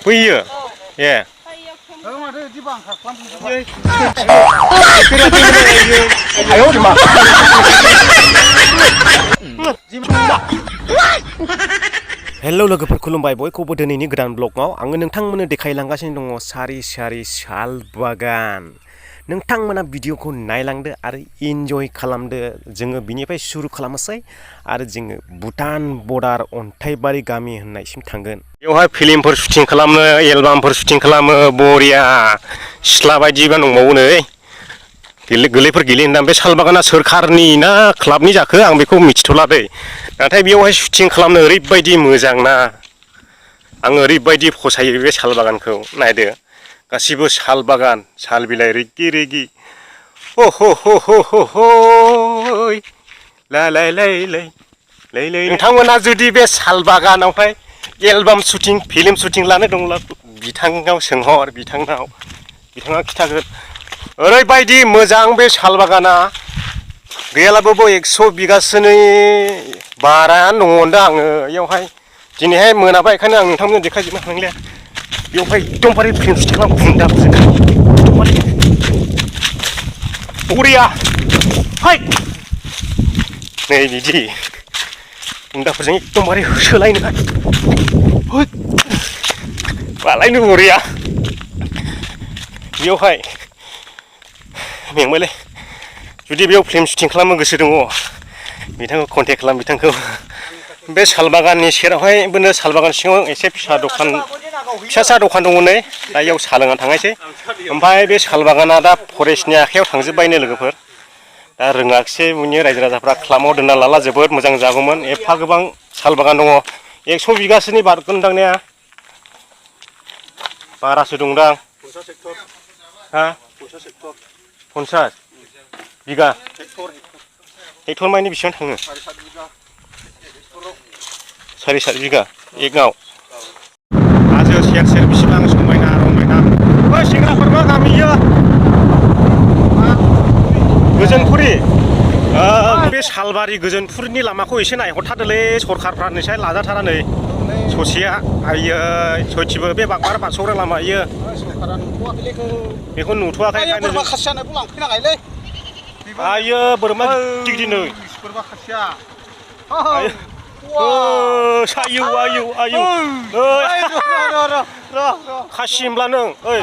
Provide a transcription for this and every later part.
फैयो ए माथो बिदि बांखा खालामफैजोबबाय आयौ मा हेलौ लोगोफोर खुलुमबाय बयखौबो दिनैनि गोदान ब्लगआव आङो नोंथांमोननो देखायलांगासिनो दङ सारि सारि साल बागान नोंथांमोना भिडिअखौ नायलांदो आरो इन्जय खालामदो जोङो बिनिफ्राय सुरु खालामनोसै आरो जोङो भुटान बर्डार अन्थाइबारि गामि होननायसिम थांगोन बेवहाय फिल्मफोर शुटिं खालामो एलबामफोर शुटिं खालामो बरिया सिख्ला बायदिबा दंबावो नै गोरलैफोर गेलेयोदां बे साल बागाना सोरखारनि ना क्लाबनि जाखो आं बेखौ मिथिथ'ला दै नाथाय बेवहाय शुटिं खालामनो ओरैबायदि मोजां ना आं ओरैबायदि फसायो बे साल बागानखौ नायदो गासिबो साल बागान साल बिलाइ रिगि रिगि अ हो हो हो हो हो ला ला लै लै लै लै नोंथांमोना जुदि बे साल बागानावहाय एलबाम शुटिं फिल्म शुटिं लानो दंब्ला बिथांनाव सोंहर बिथाङा खिथागोन ओरैबायदि मोजां बे साल बागाना गैयालाबाबो 100 बिगासोनि बारायानो दङ होनदों आङो बेयावहाय दिनैहाय मोनाबाय बेखायनो आं नोंथांमोननो देखायजोबनो हानांलिया बेवहाय एकदमबारे फिल्म शुटिं खालाम बुन्दाफोरजों एकदमबारे बरिया हाय नै बिदि बुन्दाफोरजों एकदमबारे होसोलायनोहाय बालायनो बरिया बेयावहाय मेंबायलै जुदि बेयाव फिल्म शुटिं खालामनो गोसो दङ बिथांखौ कन्टेक्ट खालाम बिथांखौ बे साल बागाननि सेरावहाय बोनो साल बागान सिङाव एसे फिसा दखान दङ नै दा इयाव साहा लोंनानै थांनायसै ओमफ्राय बे साल बागाना दा फरेस्टनि आखायाव थांजोब्बायनो लोगोफोर दा रोङाखिसै बुंनो रायजो राजाफ्रा क्लाबाव दोनना लाला जोबोद मोजां जागौमोन एफा गोबां साल बागान दङ 100 बिगासोनि बारगोनदां ने बारासो दंदां 50 हेक्टर हा 50 बिगा हेक्टर मानि बेसेबां थाङो 4-7 बिगा एकआव हाजो सेर सेर बेसेबां समायना रमायना ओइ सेंग्राफोरबो गामियो गोजोनपुरि बे सालबारि गोजोनपुरनि लामाखौ एसे नायहरथारदोलै सरखारफ्रा नोंसोर लाजाथारा नै ससेया आइयै सयथिबो बे बागबार बारस'ग्रा लामा इयो सरखारा नुथ'वाखैलै बेखौ नुथ'वाखै बोरमा खासि जानायखौ लांफैनाङालै आइयो बोरमा गिदिर नै बोरमा खासिया आयौ आयौ आयौ खासि होनब्ला नों ओइ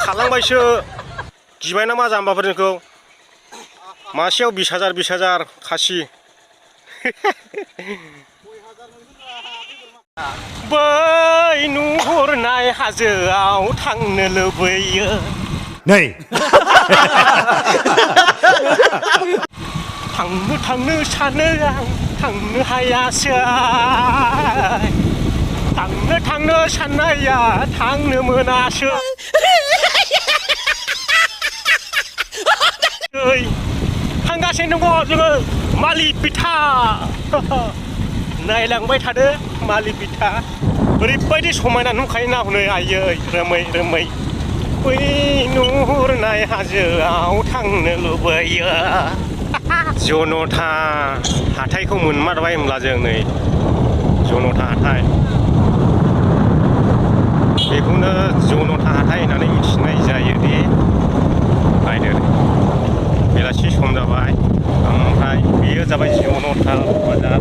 खारलांबायसो गिबाय नामा जाम्बाफोर जोंखौ मासेयाव 20,000 खासि बै नुहुरनाय हाजोआव थांनो लुबैयो नै थांनो सानो आं थांनो हायासै थांनो साननाया थांनो मोनासै थांगासिनो दङ जोङो मालिभिथा नायलांबाय थादो मालिभिथा ओरैबायदि समायना नुखायो ना हनै आयै रोमै रोमै बै नुहुरनाय हाजोआव थांनो लुबैयो जनता हाथायखौ मोनमारबाय होनब्ला जों नै जनता हाथाय बेखौनो जनता हाथाय होननानै मिथिनाय जायो दि नायदो बेलासि सम जाबाय ओमफ्राय बेयो जाबाय जनता बाजार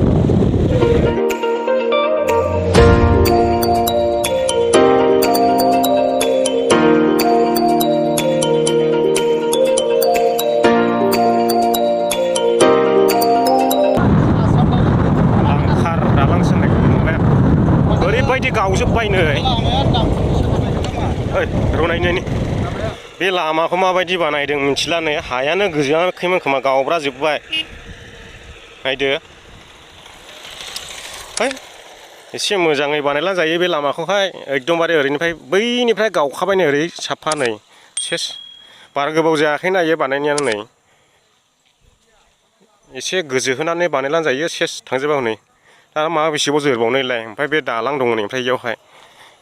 ओरैबायदि गावजोब्बाय नै रनायनायनि बे लामाखौ माबायदि बानायदों मिथिला नै हायानो गोजोआखैमोन खोमा गावब्रा जोब्बाय नायदो एसे मोजाङै बानायला जायो बे लामाखौहाय एकदमबारे ओरैनिफ्राय बैनिफ्राय गावखाबाय नै ओरै साफा नै सेस बारा गोबाव जायाखैना इयो बानायनायानो नै एसे गोजो होनानै बानायला जायो सेस थांजोबा हनै दा मा बेसेबाव जोरबावनोलाय ओमफ्राय बे दालां दङ नै ओमफ्राय इयावहाय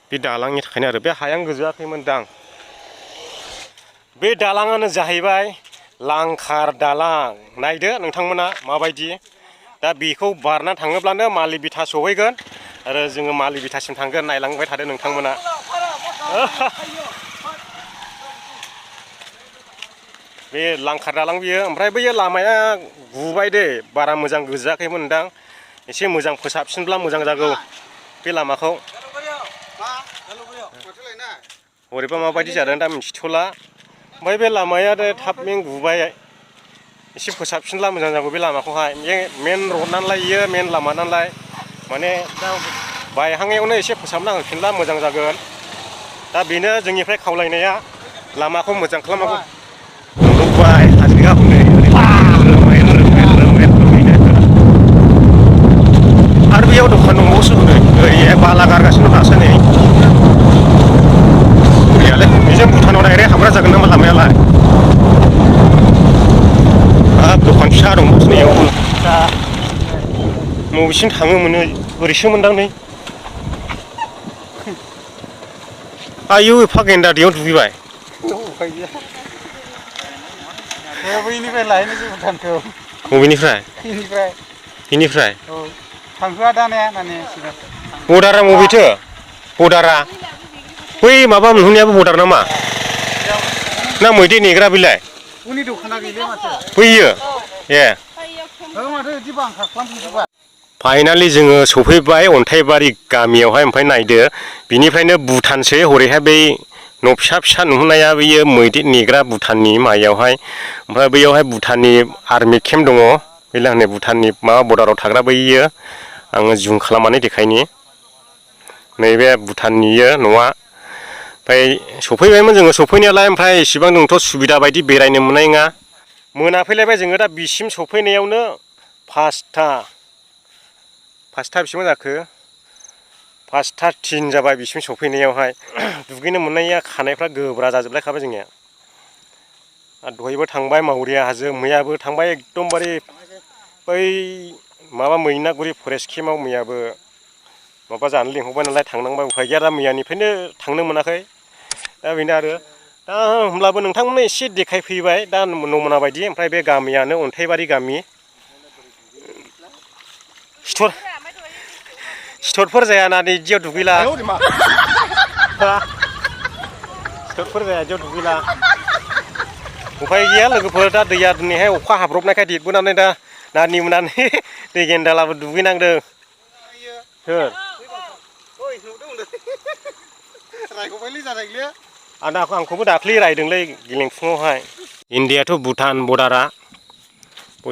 बे दालांनि थाखायनो आरो बे हायानो गोजोआखैमोन दां बे दालाङानो जाहैबाय लांखार दालां नायदो नोंथांमोना माबायदि दा बेखौ बारना थाङोब्लानो मालिबिथा सहैगोन आरो जोङो मालिबिथासिम थांगोन नायलांबाय थादो नोंथांमोना बे लांखार दालां बियो ओमफ्राय बैयो लामाया गुबाय दे बारा मोजां गोजाखैमोन नोंथां एसे मोजां फोसाबसिनब्ला मोजां जागौ बे लामाखौ हरैबा माबायदि जादों दा मिथिथ'ला ओमफ्राय बे लामाया थाबनो गुबाय एसे फोसाबसिनब्ला मोजां जागौ बे लामाखौहाय मेन रड नालाय इयो मेन लामा नालाय माने दा बायहांनायावनो एसे फोसाबना होफिनब्ला मोजां जागोन दा बेनो जोंनिफ्राय खावलायनाया लामाखौ मोजां खालामनांगौ नुबाय हाजिरा हनै आरो बेयाव दखान दंबावोसो हनै ओरै बाला गारगासिनो दासो नै गैयालै बेजों भुटानाव डाइरेक्ट हाबग्रा जागोन नामा लामायालाय हाब दखान फिसा दंबावोसो नै बबेसिम थाङो मोनो ओरैसो मोनदां नै आयौ एफा गेन्दा दैयाव दुगैबाय बैनिफ्राय लायनोसै भुटानखौ बबेनिफ्राय बेनिफ्राय थांहोआ दा ने माने बर्डारा बबेथो बर्डारा बै माबा मोनहैनायाबो बर्डार नामा ना मैदेर नेग्रा बेलाय उनि दखाना गैले माथो बैयो ए माथो बिदि बांखा खालामफिनजोब्बाय फाइनालि जोङो सफैबाय अन्थाइबारि गामियावहाय ओमफ्राय नायदो बिनिफ्रायनो भुटानसो हरैहाय बै न' फिसा फिसा नुहुरनाया बैयो मैदेर नेग्रा भुटाननि मायावहाय ओमफ्राय बैयावहाय भुटाननि आर्मि केम्प दङ बैला हनै भुटाननि माबा बर्डाराव थाग्रा बैयो आङो जुम खालामनानै देखायनि नैबे भुटाननियो न'आ ओमफ्राय सफैबायमोन जोङो सफैनायालाय ओमफ्राय इसिबां जोंथ' सुबिदा बायदि बेरायनो मोननाय नङा मोनाफैलायबाय जोङो दा बिसिम सफैनायावनो पासथा बेसेबां जाखो 5:03 जाबाय बिसिम सफैनायावहाय दुगैनो मोननाया खानायफ्रा गोब्रा जाजोबलायखाबाय जोंनिया आरो दहायबो थांबाय मावरिया हाजो मैयाबो थांबाय एकदमबारे बै माबा मैनागुरि फरेस्ट केम्पआव मैयाबो माबा जानो लिंहरबाय नालाय थांनांबाय उफाय गैया दा मैयानिफ्रायनो थांनो मोनाखै दा बेनो आरो दा होमब्लाबो नोंथांमोननो एसे देखायफैबाय दा नमुना बायदि ओमफ्राय बे गामियानो अन्थाइबारि गामि सिथरफोर जाया ना बिदियाव दुगैला सिथरफोर जाया बिदियाव दुगैला उफाय गैया लोगोफोर दा दैया दिनैहाय अखा हाब्रबनायखाय देरबोनानै दा नानि मोनानै दै गेन्दालाबो दुगैनांदों सोर आंखौबो दाख्लै रायदोंलै गेलेंफुङावहाय इण्डियाथ' भुटान बर्डारा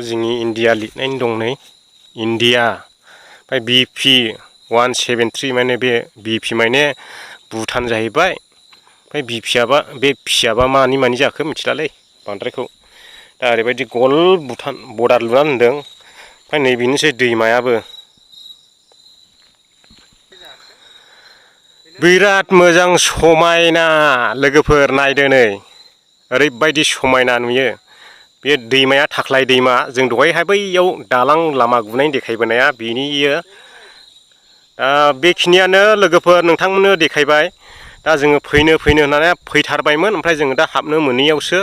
जोंनि इण्डिया लिरनाय दं नै इण्डिया ओमफ्राय BP 173 माने बे BP माने भुटान जाहैबाय ओमफ्राय बे फियाबा मानि जाखो मिथिलालै बांद्रायखौ दा ओरैबायदि गल भुटान बर्डार लुनानै दोनदों ओमफ्राय नैबेनोसै दैमायाबो बिराद मोजां समायना लोगोफोर नायदो नै ओरैबायदि समायना नुयो बे दैमाया थाख्लाय दैमा जों दहायहाय बैयाव दालां लामा गुनाय देखायबोनाया बेनियो बेखिनियानो लोगोफोर नोंथांमोननो देखायबाय दा जोङो फैनो होननानै फैथारबायमोन ओमफ्राय जोङो दा हाबनो मोनैयावसो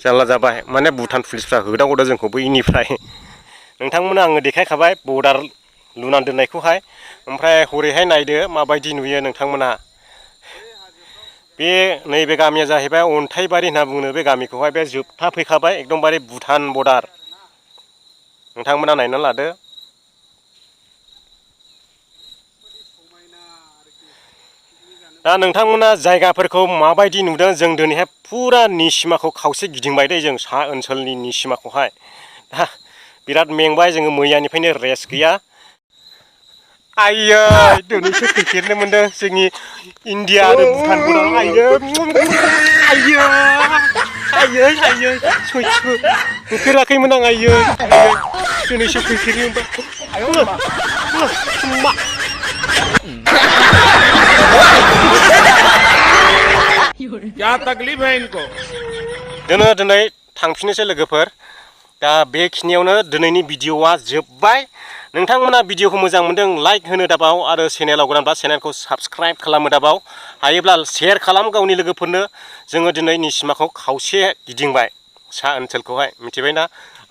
जारला जाबाय माने भुटान पुलिसफ्रा होदावदों जोंखौ बैनिफ्राय नोंथांमोननो आङो देखायखाबाय बर्डार लुनानै दोननायखौहाय ओमफ्राय हरैहाय नायदो माबायदि नुयो नोंथांमोना बे नैबे गामिया जाहैबाय अन्थाइबारि होनना बुङो बे गामिखौहाय बे जोबथा फैखाबाय एकदमबारे भुटान बर्डार नोंथांमोना नायना लादो दा नोंथांमोना जायगाफोरखौ माबायदि नुदों जों दिनैहाय फुरा निसिमाखौ खावसे गिदिंबाय दे जों सा ओनसोलनि निसिमाखौहाय दा बिराद मेंबाय जोङो मैयानिफ्रायनो रेस्ट गैया आयै दिनैसो फैफेरनो मोनदों जोंनि इण्डिया आरो भुटान बर्डाराव आयै सयथिबो नुफेराखैमोन आं आयै दिनैसो फैफेरनो मोनबाय क्या तकलीफ है इनको दिनै थांफिननोसै लोगोफोर दा बेखिनियावनो दिनैनि भिडिअआ जोब्बाय नोंथांमोना भिडिअखौ मोजां मोनदों लाइक होनो दाबाव आरो चेनेलाव गोदानब्ला चेनेलखौ साबस्क्राइब खालामनो दाबाव हायोब्ला शेयार खालाम गावनि लोगोफोरनो जोङो दिनै निसिमाखौ खावसे गिदिंबाय सा ओनसोलखौहाय मिथिबायना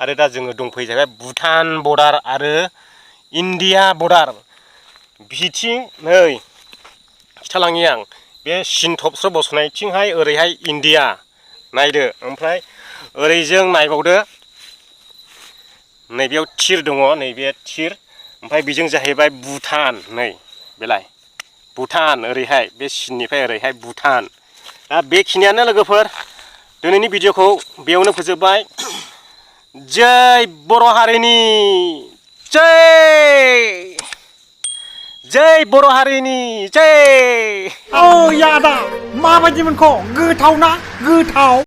आरो दा जोङो दंफैयो जाहैबाय भुटान बर्डार आरो इण्डिया बर्डार बिथिं नै खिथालाङि आं बे सिन थबस्र' बसनायथिंहाय ओरैहाय इण्डिया नायदो ओमफ्राय ओरै जों नायबावदो नैबेयाव थिर दङ नैबे थिर ओमफ्राय बेजों जाहैबाय भुटान नै बेलाय भुटान ओरैहाय बे सिननिफ्राय ओरैहाय भुटान दा बेखिनियानो लोगोफोर दिनैनि भिडिअखौ बेयावनो फोजोबबाय जै बर' हारिनि जै जै बर' हारिनि जै औ यादा माबायदि मोनखो गोथाव ना गोथाव